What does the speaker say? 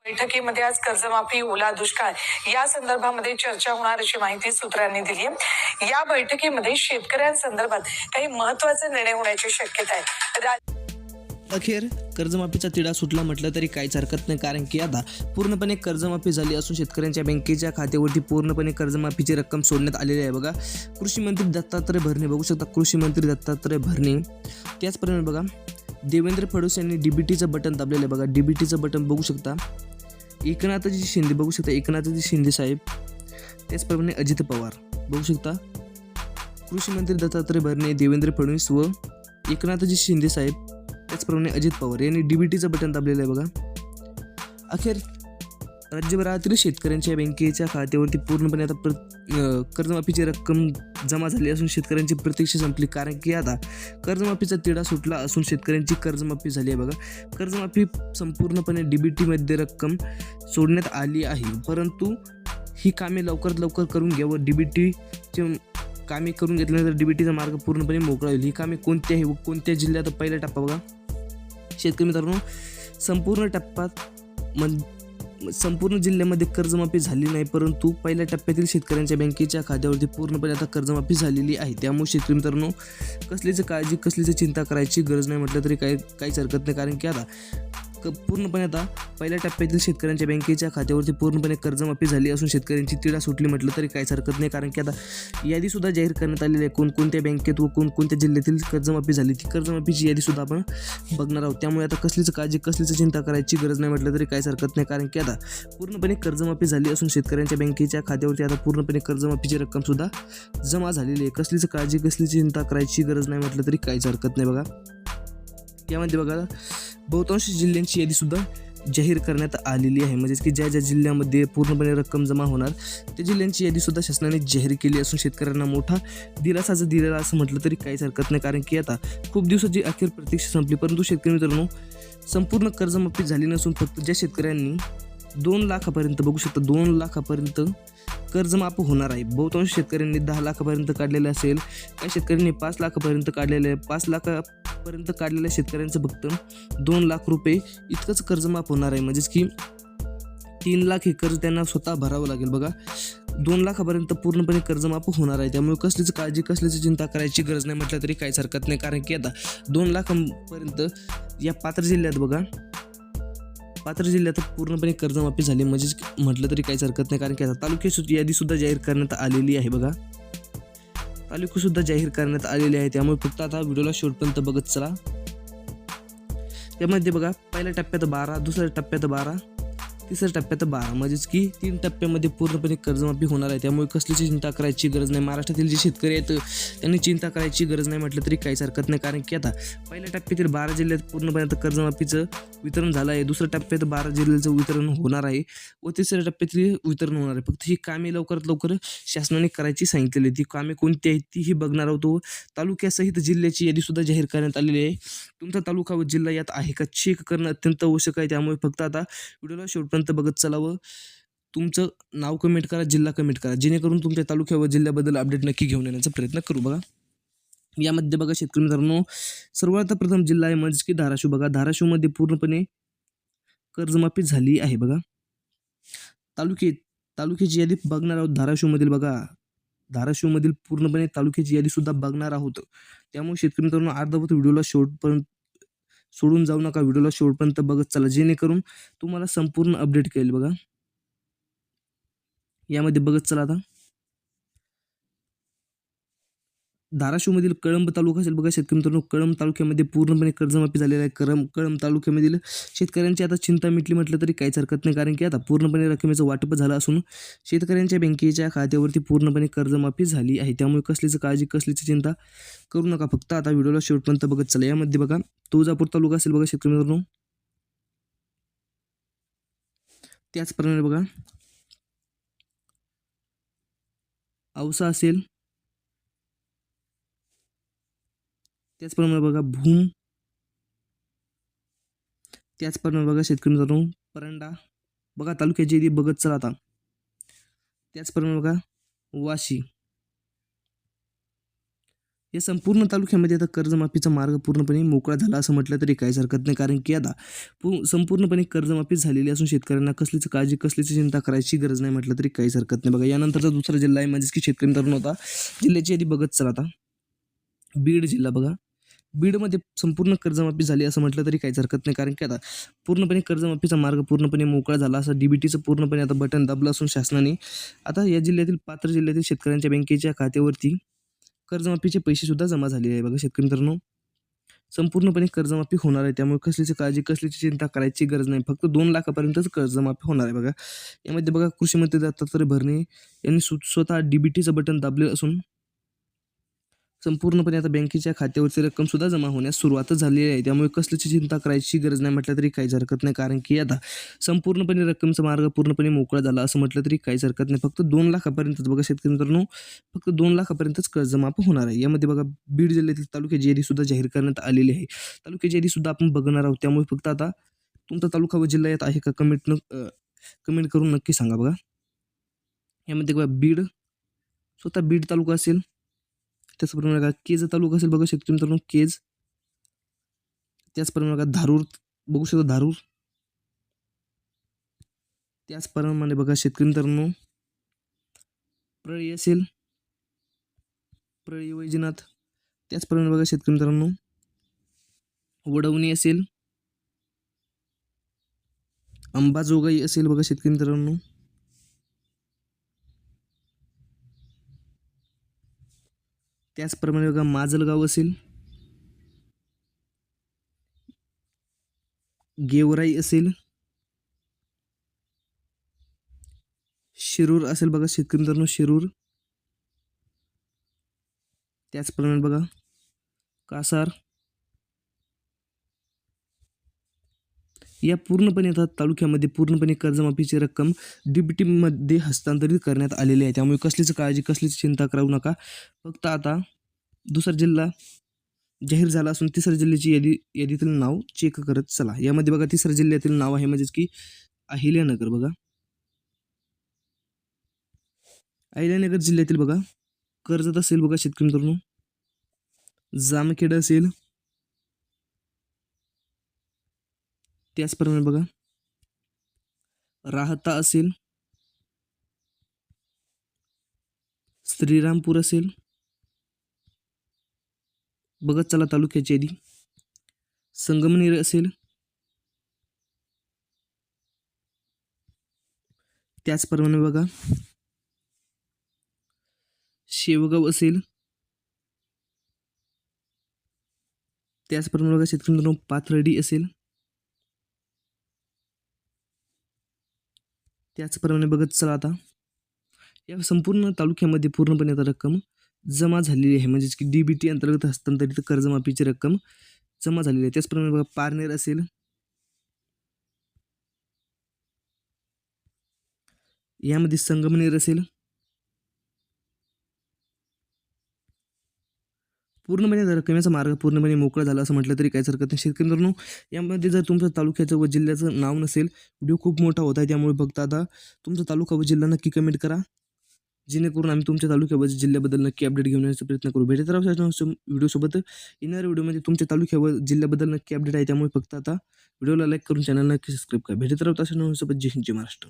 बैठकीमध्ये आज कर्जमाफी, ओला दुष्काळ या संदर्भामध्ये चर्चा होणार अशी माहिती सूत्रांनी दिली आहे। या बैठकीमध्ये शेतकऱ्यांसंदर्भात काही महत्त्वाचे निर्णय होण्याची शक्यता आहे। अखेर कर्जमाफीचा तिढा सुटला म्हटलं तरी काहीच हरकत नाही, कारण की आता पूर्णपणे कर्जमाफी झाली असून शेतकऱ्यांच्या बँकेच्या खात्यावरती पूर्णपणे कर्जमाफीची रक्कम सोडण्यात आलेली आहे। बघा, कृषी मंत्री दत्तात्रय भरणे बघू शकता, कृषी मंत्री दत्तात्रय भरणे। त्याचप्रमाणे बघा, देवेंद्र फडणवीस यांनी डीबीटीचं बटन दाबलेलं आहे। बघा, डीबीटीचं बटन बघू शकता। एकनाथजी शिंदे बघू शकता, एकनाथजी शिंदे साहेब। त्याचप्रमाणे अजित पवार बघू शकता, कृषी मंत्री दत्तात्रय भरणे, देवेंद्र फडणवीस व एकनाथजी शिंदे साहेब, त्याचप्रमाणे अजित पवार यांनी डीबीटीचं बटन दाबलेलं आहे। बघा, अखेर राज्यभरातील शेतकऱ्यांच्या बँकेच्या खात्यावरती पूर्णपणे आता कर्जमाफीची रक्कम जमा झाली असून शेतकऱ्यांची प्रतीक्षा संपली, कारण की आता कर्जमाफीचा तिढा सुटला असून शेतकऱ्यांची कर्जमाफी झाली आहे। बघा, कर्जमाफी संपूर्णपणे डीबीटीमध्ये रक्कम सोडण्यात आली आहे, परंतु ही कामे लवकरात लवकर करून घ्यावं। डीबीटीचे कामे करून घेतल्यानंतर डीबीटीचा मार्ग पूर्णपणे मोकळा होईल। ही कामे कोणत्या आहे व कोणत्या जिल्ह्यात? पहिला टप्पा बघा शेतकरी मित्रांनो, संपूर्ण जिल्ह्यामध्ये कर्जमाफी झाली नाही, परंतु पहिल्या टप्प्यातील शेतकऱ्यांच्या बँकेच्या खात्यावरती पूर्णपणे आता कर्जमाफी झालेली आहे। त्यामुळे शेतकरी मित्रांनो, कसलीच काळजी कसलीच चिंता करायची गरज नाही म्हटलं तरी काहीच हरकत नाही, कारण की आता पूर्णपणे आता पहिल्या टप्प्यातील शेतकऱ्यांच्या बँकेच्या खात्यावरती पूर्णपणे कर्जमाफी झाली असून शेतकऱ्यांची तिढा सुटली म्हटलं तरी काहीच हरकत नाही, कारण की आता यादीसुद्धा जाहीर करण्यात आलेली आहे। कोणकोणत्या बँकेत व कोणकोणत्या जिल्ह्यातील कर्जमाफी झाली ती कर्जमाफीची यादीसुद्धा आपण बघणार आहोत। त्यामुळे आता कसलीच काळजी कसलीच चिंता करायची गरज नाही म्हटलं तरी काहीच हरकत नाही, कारण की आता पूर्णपणे कर्जमाफी झाली असून शेतकऱ्यांच्या बँकेच्या खात्यावरती आता पूर्णपणे कर्जमाफीची रक्कमसुद्धा जमा झालेली आहे। कसलीच काळजी कसलीच चिंता करायची गरज नाही म्हटलं तरी काहीच हरकत नाही। बघा, यामध्ये बघा बहुतांश जिल्ह्यांची यादीसुद्धा जाहीर करण्यात आलेली आहे, म्हणजेच की ज्या ज्या जिल्ह्यामध्ये पूर्णपणे रक्कम जमा होणार त्या जिल्ह्यांची यादीसुद्धा शासनाने जाहीर केली असून शेतकऱ्यांना मोठा दिलासा दिलेला असं म्हटलं तरी काहीच हरकत नाही, कारण की आता खूप दिवसाची अखेर प्रतीक्षा संपली, परंतु शेतकरी मित्रांनो संपूर्ण कर्जमाफी झाली नसून फक्त ज्या शेतकऱ्यांनी 2 लाखापर्यंत बघू शकता 2 लाखापर्यंत कर्जमाफ होणार आहे। बहुतांश शेतकऱ्यांनी 10 लाखापर्यंत काढलेले असेल, काही शेतकऱ्यांनी 5 लाखापर्यंत काढलेले आहे। 5 लाखापर्यंत काढलेल्या शेतकऱ्यांचं फक्त 2 लाख रुपये इतकंच कर्जमाफ होणार आहे, म्हणजेच की 3 लाख हे कर्ज त्यांना स्वतः भरावं लागेल। बघा, 2 लाखापर्यंत पूर्णपणे कर्जमाफ होणार आहे, त्यामुळे कसलीच काळजी कसलीच चिंता करायची गरज नाही म्हटलं तरी काहीच हरकत नाही, कारण की आता 2 लाखापर्यंत या पात्र जिल्ह्यात बघा पात्र जिल्ह्यात पूर्णपणे कर्जमाफी झाली म्हणजेच म्हटलं तरी काहीच हरकत नाही, कारण की आता तालुक्याची यादीसुद्धा जाहीर करण्यात आलेली आहे। बघा, तालुकेसुद्धा जाहीर करण्यात आलेले आहे, त्यामुळे फक्त आता व्हिडिओला शेवटपर्यंत बघत चला। त्यामध्ये बघा, पहिल्या टप्प्यात 12, दुसऱ्या टप्प्यात 12, तिसऱ्या टप्प्यात 12, म्हणजेच की 3 टप्प्यामध्ये पूर्णपणे कर्जमाफी होणार आहे, त्यामुळे कसलीच चिंता करायची गरज नाही। महाराष्ट्रातील जे शेतकरी आहेत त्यांनी चिंता करायची गरज नाही म्हटलं तरी काहीच हरकत नाही, कारण की आता पहिल्या टप्प्यातील 12 जिल्ह्यात पूर्णपणे आता कर्जमाफीचं वितरण झालं आहे, दुसऱ्या टप्प्यात 12 जिल्ह्याचं वितरण होणार आहे व तिसऱ्या टप्प्यातील वितरण होणार आहे। फक्त ही कामे लवकरात लवकर शासनाने करायची सांगितलेली, ती कामे कोणती आहेत तीही बघणार आहोत। तालुक्यासहित जिल्ह्याची यादीसुद्धा जाहीर करण्यात आलेली आहे। तुमचा तालुका व जिल्हा यात आहे का चेक करणं अत्यंत आवश्यक आहे, त्यामुळे फक्त आता व्हिडिओला शेवटपर्यंत बघत चलावं। तुमचं नाव कमेंट करा, जिल्हा कमेंट करा, जेणेकरून तुमच्या तालुक्या व जिल्ह्याबद्दल अपडेट नक्की घेऊन येण्याचा प्रयत्न करू। बघा, यामध्ये बघा शेतकरी मित्रांनो, सर्वात प्रथम जिल्हा आहे म्हणजे की धाराशिव। बघा, धाराशिवमध्ये पूर्णपणे कर्जमाफी झाली आहे। बघा, तालुक्याची यादी बघणार आहोत धाराशिवमधील। बघा, धाराशिवमधील पूर्णपणे तालुक्याची यादीसुद्धा बघणार आहोत, त्यामुळे शेतकरी मित्रांनो अर्धवट व्हिडिओला शेवटपर्यंत सोडून जाऊ नका, व्हिडिओला शेवटपर्यंत बघत चला, जेणेकरून तुम्हाला संपूर्ण अपडेट कळेल। बघा, यामध्ये बघत चला। आता धाराशिवमधील कळंब तालुका असेल। बघा शेतकरी मित्रांनो, कळंब तालुक्यामध्ये पूर्णपणे कर्जमाफी झालेला आहे। कळंब तालुक्यामधील शेतकऱ्यांची आता चिंता मिटली म्हटलं तरी काहीच हरकत नाही, कारण की आता पूर्णपणे रकमेचं वाटप झालं असून शेतकऱ्यांच्या बँकेच्या खात्यावरती पूर्णपणे कर्जमाफी झाली आहे, त्यामुळे कसलीच काळजी कसलीच चिंता करू नका, फक्त आता व्हिडिओला शेवटपर्यंत बघत चला। यामध्ये बघा, तुळजापूर तालुका असेल। बघा शेतकरी मित्रांनो, त्याचप्रमाणे बघा औसा असेल, त्याचप्रमाणे बघा भूम, त्याचप्रमाणे बघा शेतकरी मित्रांनो परंडा। बघा, तालुक्याची यादी बघत चला आता। त्याचप्रमाणे बघा वाशी, या संपूर्ण तालुक्यामध्ये आता कर्जमाफीचा मार्ग पूर्णपणे मोकळा झाला असं म्हटलं तरी काहीच हरकत नाही, कारण की आता संपूर्णपणे कर्जमाफी झालेली असून शेतकऱ्यांना कसलीच काळजी कसलीच चिंता करायची गरज नाही म्हटलं तरी काहीच हरकत नाही. बघा यानंतरचा दुसरा जिल्हा आहे म्हणजेच की शेतकरी मित्रांनो, आता जिल्ह्याची आधी बघत चला. आता बीड जिल्हा बघा, बीडमध्ये संपूर्ण कर्जमाफी झाली असं म्हटलं तरी काहीच हरकत नाही, कारण की आता पूर्णपणे कर्जमाफीचा मार्ग पूर्णपणे मोकळा झाला. असं DBTचं पूर्णपणे आता बटन दाबलं असून शासनाने आता या जिल्ह्यातील पात्र जिल्ह्यातील शेतकऱ्यांच्या बँकेच्या खात्यावरती कर्जमाफीचे पैसे सुद्धा जमा झालेले आहे. बघा शेतकरी मित्रांनो, संपूर्णपणे कर्जमाफी होणार आहे, त्यामुळे कसलीची काळजी कसलीची चिंता करायची गरज नाही. फक्त 2 लाखापर्यंतच कर्जमाफी होणार आहे. बघा यामध्ये बघा कृषी मंत्री दत्तात्रय भरणे यांनी स्वतः DBTचं बटन दाबले असून संपूर्णपणे आता बँकेच्या खात्यावरची रक्कम सुद्धा जमा होण्यास सुरुवात झालेली आहे, त्यामुळे कसलीची चिंता करायची गरज नाही म्हटलं तरी काहीच हरकत नाही, कारण की आता संपूर्णपणे रक्कमचा मार्ग पूर्णपणे मोकळा झाला असं म्हटलं तरी काहीच हरकत नाही. फक्त 2 लाखापर्यंतच बघा शेतकरी मित्रांनो, फक्त 2 लाखापर्यंतच कर्जमाफी होणार आहे. यामध्ये बघा बीड जिल्ह्यातील तालुक्याची यादी सुद्धा जाहीर करण्यात आलेली आहे. तालुक्याची यादी सुद्धा आपण बघणार आहोत, त्यामुळे फक्त आता तुमचा तालुका व जिल्हा यात आहे का कमेंट करून नक्की सांगा. बघा यामध्ये बघा बीड, स्वतः बीड तालुका असेल, त्याचप्रमाणे बघा केज तालुका असेल, बघा शेतकरी मित्रांनो केज, त्याचप्रमाणे बघा धारूर, बघू शकता धारूर, त्याचप्रमाणे बघा शेतकरी मित्रांनो प्रळी असेल, प्रळी वैजनाथ, त्याचप्रमाणे बघा शेतकरी मित्रांनो वडवणी असेल, अंबाजोगाई असेल, बघा शेतकरी मित्रांनो त्याचप्रमाणे बघा माजलगाव असेल, गेवराई असेल, शिरूर असेल, बघा शेतकरी मित्रांनो शिरूर, त्याचप्रमाणे बघा कासार. या पूर्णपणे आता तालुक्यामध्ये पूर्णपणे कर्जमाफीची रक्कम DBT मध्ये हस्तांतरित करण्यात आलेली आहे, त्यामुळे कसलीच काळजी कसलीच चिंता करू नका. फक्त आता दुसरा जिल्हा जाहीर झाला असून तिसऱ्या जिल्ह्याची यादीतील नाव चेक करत चला. यामध्ये बघा तिसऱ्या जिल्ह्यातील नाव आहे म्हणजेच की अहिल्यानगर. बघा अहिल्यानगर जिल्ह्यातील बघा कर्जत असेल, बघा शेतकरी मित्रांनो जामखेड असेल, त्याचप्रमाणे बघा राहता असेल, श्रीरामपूर असेल, बघत चला तालुक्याची यादी, संगमनेर असेल, त्याचप्रमाणे बघा शेवगाव असेल, त्याचप्रमाणे बघा शेतकरी मित्रांनो पाथर्डी असेल, त्याचप्रमाणे बघत चला आता या संपूर्ण तालुक्यामध्ये पूर्णपणे आता रक्कम जमा झालेली आहे, म्हणजेच की DBT अंतर्गत हस्तांतरित कर्जमाफीची रक्कम जमा झालेली आहे. त्याचप्रमाणे बघा पारनेर असेल, यामध्ये संगमनेर असेल, पूर्णपणे रकमेचा मार्ग पूर्णपणे मोकळा झाला असं म्हटलं तरी काहीच हरकत नाही. शेतकरी मित्रांनो यामध्ये जर तुमच्या तालुक्याचं व जिल्ह्याचं नाव नसेल, व्हिडिओ खूप मोठा होत आहे, त्यामुळे फक्त आता तुमचा तालुका व जिल्हा नक्की कमेंट करा, जेणेकरून आम्ही तुमच्या तालुक्या व जिल्ह्याबद्दल नक्की अपडेट घेऊन येण्याचा प्रयत्न करू. भेटत राहू व्हिडिओसोबत. येणाऱ्या व्हिडिओमध्ये तुमच्या तालुक्या व जिल्ह्याबद्दल नक्की अपडेट आहे, त्यामुळे फक्त आता व्हिडिओला लाईक करून चॅनल नक्की सबस्क्राईब करा. भेटत राहू सोबत. जय हिंद, जय महाराष्ट्र.